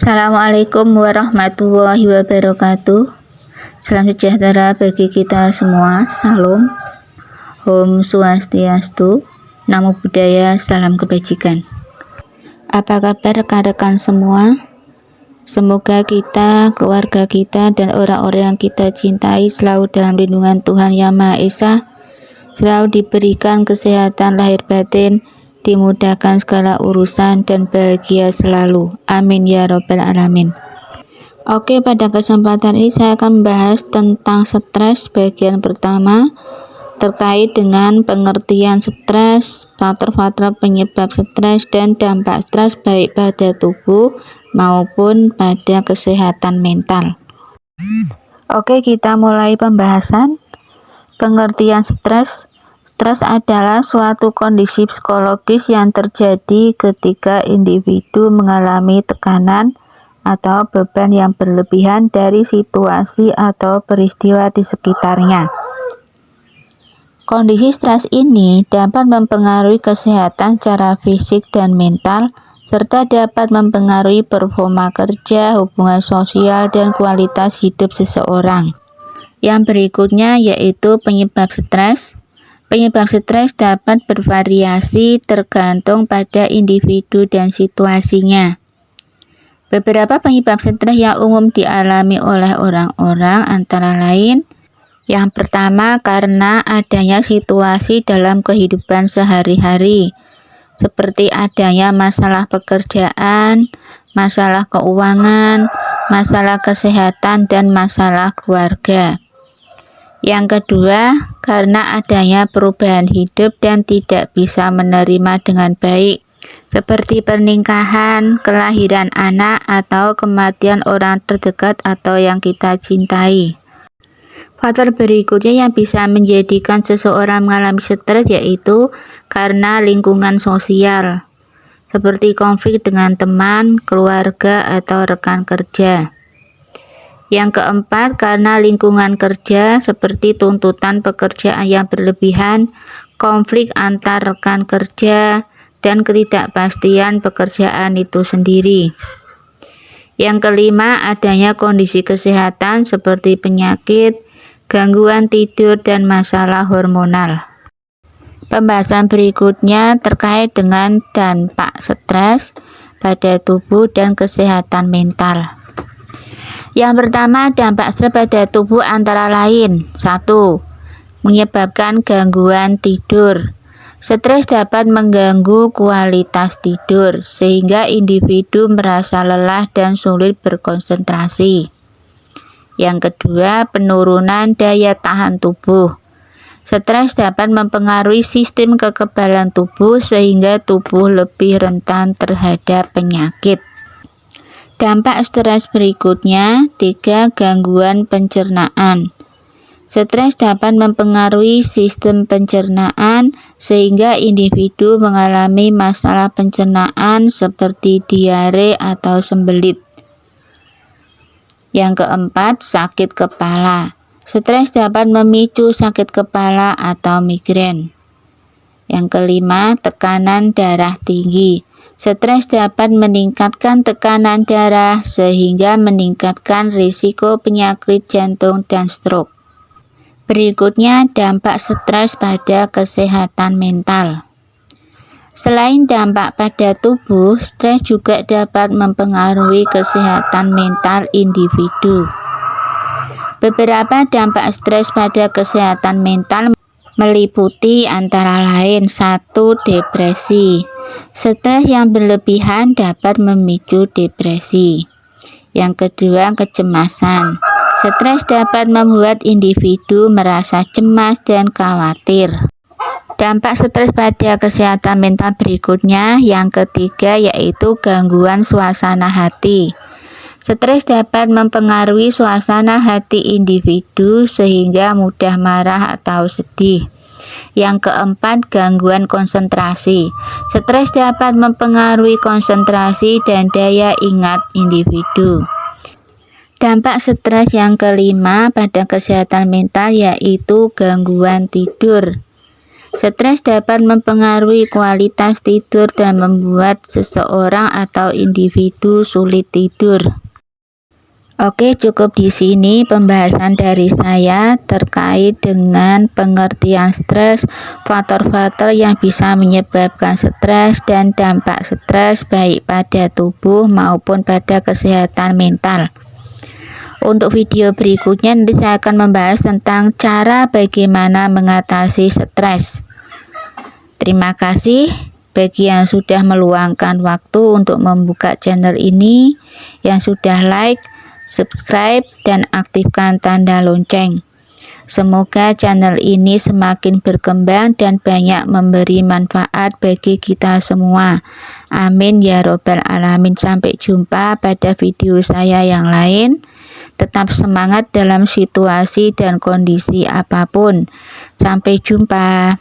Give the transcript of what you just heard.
Assalamualaikum warahmatullahi wabarakatuh. Salam sejahtera bagi kita semua. Salam. Om Swastiastu. Namo Buddhaya. Salam kebajikan. Apa kabar rekan-rekan semua? Semoga kita, keluarga kita, dan orang-orang yang kita cintai selalu dalam lindungan Tuhan Yang Maha Esa, selalu diberikan kesehatan lahir batin, dimudahkan segala urusan, dan bahagia selalu. Amin ya robbal alamin. Oke, pada kesempatan ini saya akan membahas tentang stres bagian pertama, terkait dengan pengertian stres, faktor-faktor penyebab stres, dan dampak stres baik pada tubuh maupun pada kesehatan mental. Oke, kita mulai pembahasan. Pengertian stres. Stres adalah suatu kondisi psikologis yang terjadi ketika individu mengalami tekanan atau beban yang berlebihan dari situasi atau peristiwa di sekitarnya. Kondisi stres ini dapat mempengaruhi kesehatan secara fisik dan mental, serta dapat mempengaruhi performa kerja, hubungan sosial, dan kualitas hidup seseorang. Yang berikutnya yaitu penyebab stres. Penyebab stres dapat bervariasi tergantung pada individu dan situasinya. Beberapa penyebab stres yang umum dialami oleh orang-orang antara lain: yang pertama, karena adanya situasi dalam kehidupan sehari-hari, seperti adanya masalah pekerjaan, masalah keuangan, masalah kesehatan, dan masalah keluarga. Yang kedua, karena adanya perubahan hidup dan tidak bisa menerima dengan baik, seperti pernikahan, kelahiran anak, atau kematian orang terdekat atau yang kita cintai. Faktor berikutnya yang bisa menjadikan seseorang mengalami stres yaitu karena lingkungan sosial, seperti konflik dengan teman, keluarga, atau rekan kerja. Yang keempat, karena lingkungan kerja, seperti tuntutan pekerjaan yang berlebihan, konflik antar rekan kerja, dan ketidakpastian pekerjaan itu sendiri. Yang kelima, adanya kondisi kesehatan seperti penyakit, gangguan tidur, dan masalah hormonal. Pembahasan berikutnya terkait dengan dampak stres pada tubuh dan kesehatan mental. Yang pertama, dampak stres pada tubuh antara lain: 1. Menyebabkan gangguan tidur. Stres dapat mengganggu kualitas tidur, sehingga individu merasa lelah dan sulit berkonsentrasi. Yang kedua, penurunan daya tahan tubuh. Stres dapat mempengaruhi sistem kekebalan tubuh, sehingga tubuh lebih rentan terhadap penyakit. Dampak stres berikutnya: 3. Gangguan pencernaan. Stres dapat mempengaruhi sistem pencernaan, sehingga individu mengalami masalah pencernaan seperti diare atau sembelit. Yang keempat, sakit kepala. Stres dapat memicu sakit kepala atau migrain. Yang kelima, tekanan darah tinggi. Stres dapat meningkatkan tekanan darah sehingga meningkatkan risiko penyakit jantung dan stroke. Berikutnya, dampak stres pada kesehatan mental. Selain dampak pada tubuh, stres juga dapat mempengaruhi kesehatan mental individu. Beberapa dampak stres pada kesehatan mental meliputi antara lain: 1. Depresi. Stres yang berlebihan dapat memicu depresi. Yang kedua, kecemasan. Stres dapat membuat individu merasa cemas dan khawatir. Dampak stres pada kesehatan mental berikutnya, yang ketiga, yaitu gangguan suasana hati. Stres dapat mempengaruhi suasana hati individu sehingga mudah marah atau sedih. Yang keempat, gangguan konsentrasi. Stres dapat mempengaruhi konsentrasi dan daya ingat individu. Dampak stres yang kelima pada kesehatan mental yaitu gangguan tidur. Stres dapat mempengaruhi kualitas tidur dan membuat seseorang atau individu sulit tidur. Oke, cukup di sini pembahasan dari saya terkait dengan pengertian stres, faktor-faktor yang bisa menyebabkan stres dan dampak stres baik pada tubuh maupun pada kesehatan mental. Untuk video berikutnya nanti saya akan membahas tentang cara bagaimana mengatasi stres. Terima kasih bagi yang sudah meluangkan waktu untuk membuka channel ini, yang sudah like, subscribe, dan aktifkan tanda lonceng. Semoga channel ini semakin berkembang dan banyak memberi manfaat bagi kita semua. Amin ya robbal alamin. Sampai jumpa pada video saya yang lain. Tetap semangat dalam situasi dan kondisi apapun. Sampai jumpa.